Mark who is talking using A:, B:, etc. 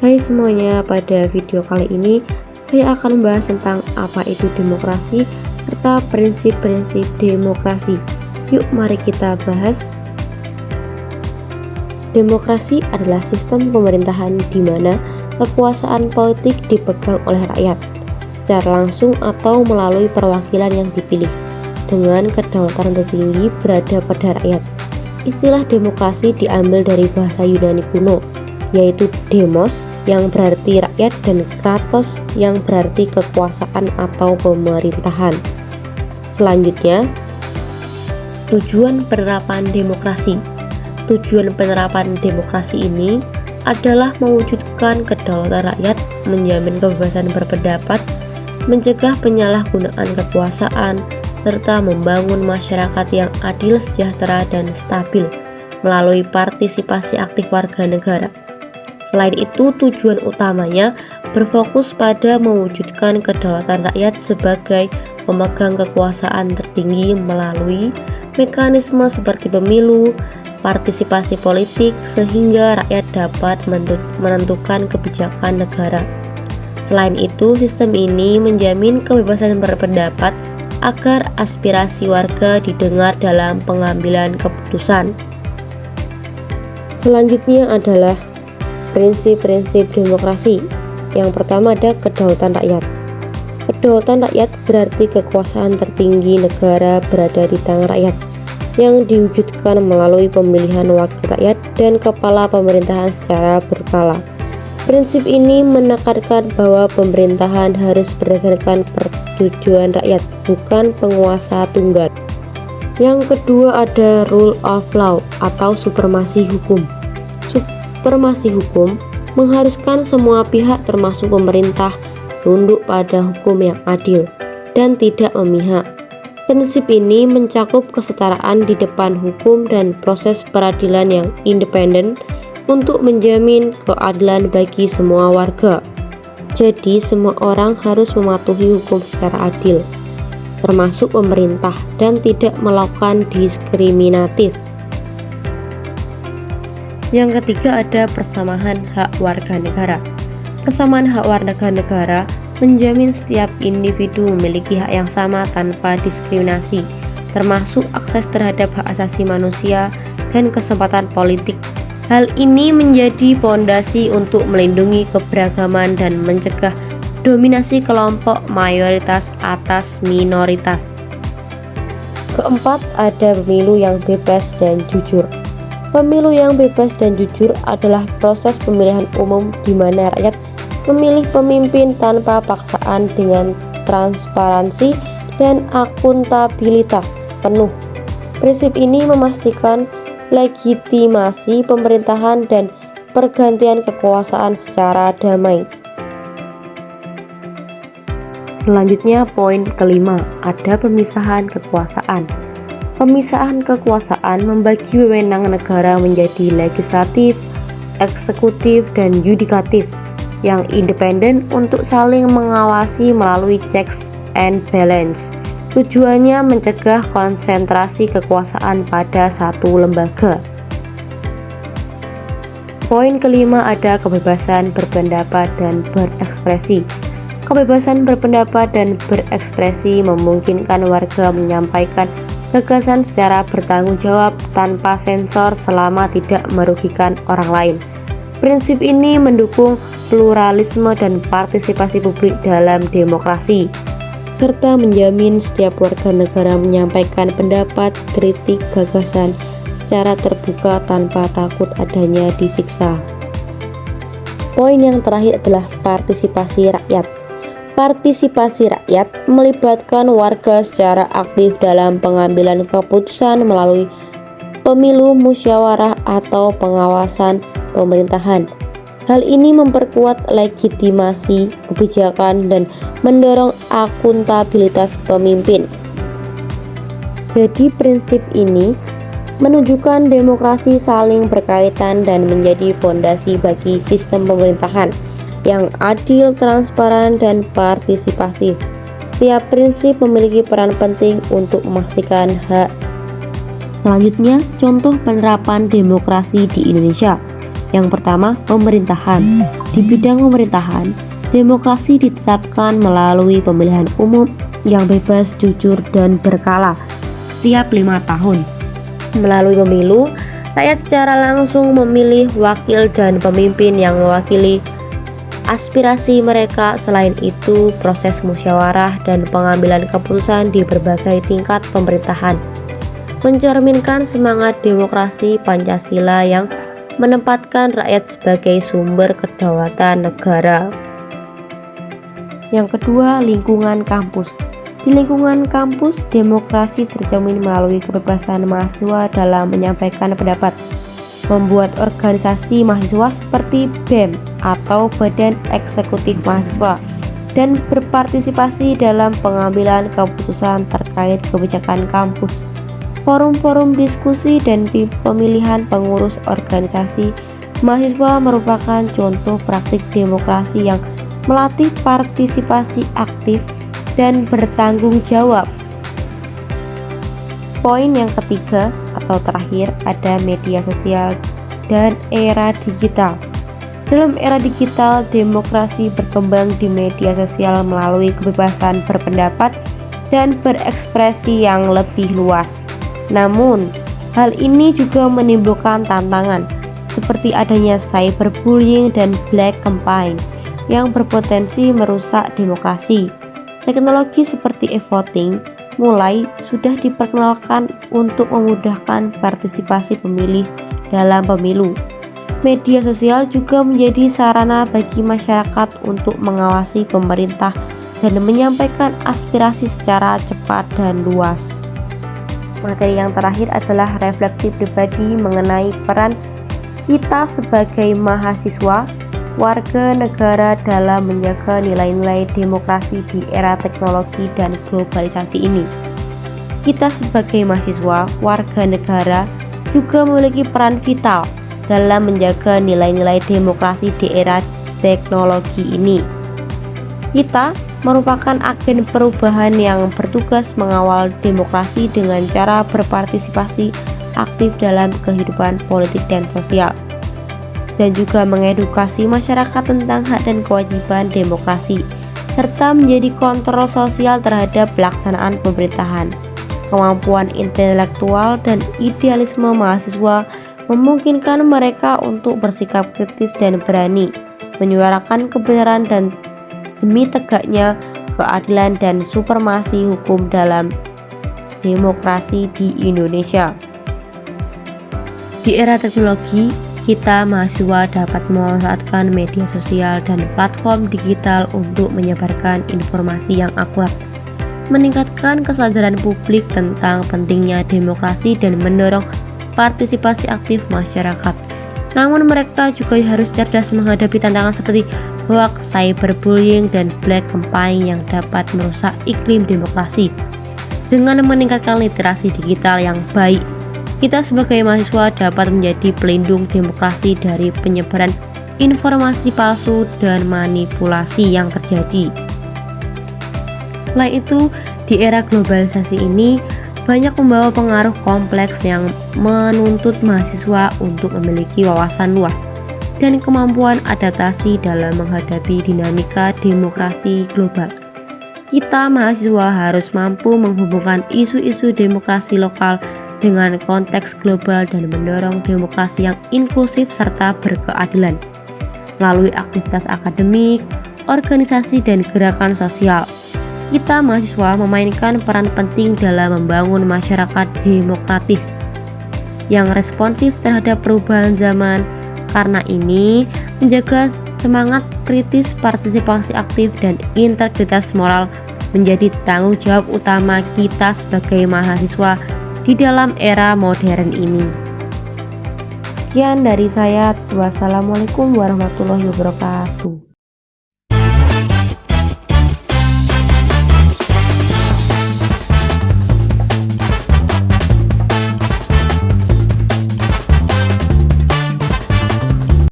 A: Hai semuanya, pada video kali ini saya akan membahas tentang apa itu demokrasi serta prinsip-prinsip demokrasi. Yuk mari kita bahas. Demokrasi adalah sistem pemerintahan di mana kekuasaan politik dipegang oleh rakyat secara langsung atau melalui perwakilan yang dipilih, dengan kedaulatan tertinggi berada pada rakyat. Istilah demokrasi diambil dari bahasa Yunani kuno, yaitu demos yang berarti rakyat dan kratos yang berarti kekuasaan atau pemerintahan. Selanjutnya, tujuan penerapan demokrasi. Tujuan penerapan demokrasi ini adalah mewujudkan kedaulatan rakyat, menjamin kebebasan berpendapat, mencegah penyalahgunaan kekuasaan, serta membangun masyarakat yang adil, sejahtera, dan stabil melalui partisipasi aktif warga negara. Selain itu, tujuan utamanya berfokus pada mewujudkan kedaulatan rakyat sebagai pemegang kekuasaan tertinggi melalui mekanisme seperti pemilu, partisipasi politik, sehingga rakyat dapat menentukan kebijakan negara. Selain itu, sistem ini menjamin kebebasan berpendapat agar aspirasi warga didengar dalam pengambilan keputusan. Selanjutnya adalah prinsip-prinsip demokrasi. Yang pertama ada kedaulatan rakyat. Kedaulatan rakyat berarti kekuasaan tertinggi negara berada di tangan rakyat, yang diwujudkan melalui pemilihan wakil rakyat dan kepala pemerintahan secara berkala. Prinsip ini menekankan bahwa pemerintahan harus berdasarkan persetujuan rakyat, bukan penguasa tunggal. Yang kedua ada rule of law atau supremasi hukum. Supremasi hukum mengharuskan semua pihak termasuk pemerintah tunduk pada hukum yang adil dan tidak memihak. Prinsip ini mencakup kesetaraan di depan hukum dan proses peradilan yang independen untuk menjamin keadilan bagi semua warga. Jadi semua orang harus mematuhi hukum secara adil, termasuk pemerintah, dan tidak melakukan diskriminatif. Yang ketiga ada persamaan hak warga negara. Persamaan hak warga negara menjamin setiap individu memiliki hak yang sama tanpa diskriminasi, termasuk akses terhadap hak asasi manusia dan kesempatan politik. Hal ini menjadi fondasi untuk melindungi keberagaman dan mencegah dominasi kelompok mayoritas atas minoritas. Keempat, ada pemilu yang bebas dan jujur. Pemilu yang bebas dan jujur adalah proses pemilihan umum di mana rakyat memilih pemimpin tanpa paksaan dengan transparansi dan akuntabilitas penuh. Prinsip ini memastikan legitimasi pemerintahan dan pergantian kekuasaan secara damai. Selanjutnya poin kelima, ada pemisahan kekuasaan. Pemisahan kekuasaan membagi wewenang negara menjadi legislatif, eksekutif, dan yudikatif yang independen untuk saling mengawasi melalui checks and balance. Tujuannya mencegah konsentrasi kekuasaan pada satu lembaga. Poin kelima ada kebebasan berpendapat dan berekspresi. Kebebasan berpendapat dan berekspresi memungkinkan warga menyampaikan gagasan secara bertanggung jawab tanpa sensor selama tidak merugikan orang lain. Prinsip ini mendukung pluralisme dan partisipasi publik dalam demokrasi, serta menjamin setiap warga negara menyampaikan pendapat, kritik, gagasan secara terbuka tanpa takut adanya disiksa. Poin yang terakhir adalah partisipasi rakyat. Partisipasi rakyat melibatkan warga secara aktif dalam pengambilan keputusan melalui pemilu, musyawarah, atau pengawasan pemerintahan. Hal ini memperkuat legitimasi kebijakan dan mendorong akuntabilitas pemimpin. Jadi prinsip ini menunjukkan demokrasi saling berkaitan dan menjadi fondasi bagi sistem pemerintahan yang adil, transparan, dan partisipatif. Setiap prinsip memiliki peran penting untuk memastikan hak. Selanjutnya, contoh penerapan demokrasi di Indonesia. Yang pertama, pemerintahan. Di bidang pemerintahan, demokrasi ditetapkan melalui pemilihan umum yang bebas, jujur, dan berkala setiap 5 tahun. Melalui pemilu, rakyat secara langsung memilih wakil dan pemimpin yang mewakili aspirasi mereka. Selain itu, proses musyawarah dan pengambilan keputusan di berbagai tingkat pemerintahan mencerminkan semangat demokrasi Pancasila yang menempatkan rakyat sebagai sumber kedaulatan negara. Yang kedua, lingkungan kampus. Di lingkungan kampus, demokrasi tercermin melalui kebebasan mahasiswa dalam menyampaikan pendapat, membuat organisasi mahasiswa seperti BEM atau Badan Eksekutif Mahasiswa, dan berpartisipasi dalam pengambilan keputusan terkait kebijakan kampus. Forum-forum diskusi dan pemilihan pengurus organisasi mahasiswa merupakan contoh praktik demokrasi yang melatih partisipasi aktif dan bertanggung jawab. Poin yang ketiga atau terakhir ada media sosial dan era digital. Dalam era digital, demokrasi berkembang di media sosial melalui kebebasan berpendapat dan berekspresi yang lebih luas. Namun, hal ini juga menimbulkan tantangan seperti adanya cyberbullying dan black campaign yang berpotensi merusak demokrasi. Teknologi seperti e-voting mulai sudah diperkenalkan untuk memudahkan partisipasi pemilih dalam pemilu. Media sosial juga menjadi sarana bagi masyarakat untuk mengawasi pemerintah dan menyampaikan aspirasi secara cepat dan luas. Materi yang terakhir adalah refleksi pribadi mengenai peran kita sebagai mahasiswa, warga negara dalam menjaga nilai-nilai demokrasi di era teknologi dan globalisasi ini. Kita sebagai mahasiswa, warga negara juga memiliki peran vital dalam menjaga nilai-nilai demokrasi di era teknologi ini. Kita merupakan agen perubahan yang bertugas mengawal demokrasi dengan cara berpartisipasi aktif dalam kehidupan politik dan sosial, dan juga mengedukasi masyarakat tentang hak dan kewajiban demokrasi, serta menjadi kontrol sosial terhadap pelaksanaan pemerintahan. Kemampuan intelektual dan idealisme mahasiswa memungkinkan mereka untuk bersikap kritis dan berani menyuarakan kebenaran dan demi tegaknya keadilan dan supremasi hukum dalam demokrasi di Indonesia. Di era teknologi, kita mahasiswa dapat memanfaatkan media sosial dan platform digital untuk menyebarkan informasi yang akurat, meningkatkan kesadaran publik tentang pentingnya demokrasi dan mendorong partisipasi aktif masyarakat. Namun mereka juga harus cerdas menghadapi tantangan seperti hoax, cyberbullying, dan black campaign yang dapat merusak iklim demokrasi. Dengan meningkatkan literasi digital yang baik, kita sebagai mahasiswa dapat menjadi pelindung demokrasi dari penyebaran informasi palsu dan manipulasi yang terjadi. Selain itu, di era globalisasi ini, banyak membawa pengaruh kompleks yang menuntut mahasiswa untuk memiliki wawasan luas dan kemampuan adaptasi dalam menghadapi dinamika demokrasi global. Kita mahasiswa harus mampu menghubungkan isu-isu demokrasi lokal dengan konteks global dan mendorong demokrasi yang inklusif serta berkeadilan melalui aktivitas akademik, organisasi, dan gerakan sosial. Kita mahasiswa memainkan peran penting dalam membangun masyarakat demokratis yang responsif terhadap perubahan zaman. Karena ini, menjaga semangat kritis, partisipasi aktif, dan integritas moral menjadi tanggung jawab utama kita sebagai mahasiswa di dalam era modern ini. Sekian dari saya. Wassalamualaikum warahmatullahi wabarakatuh.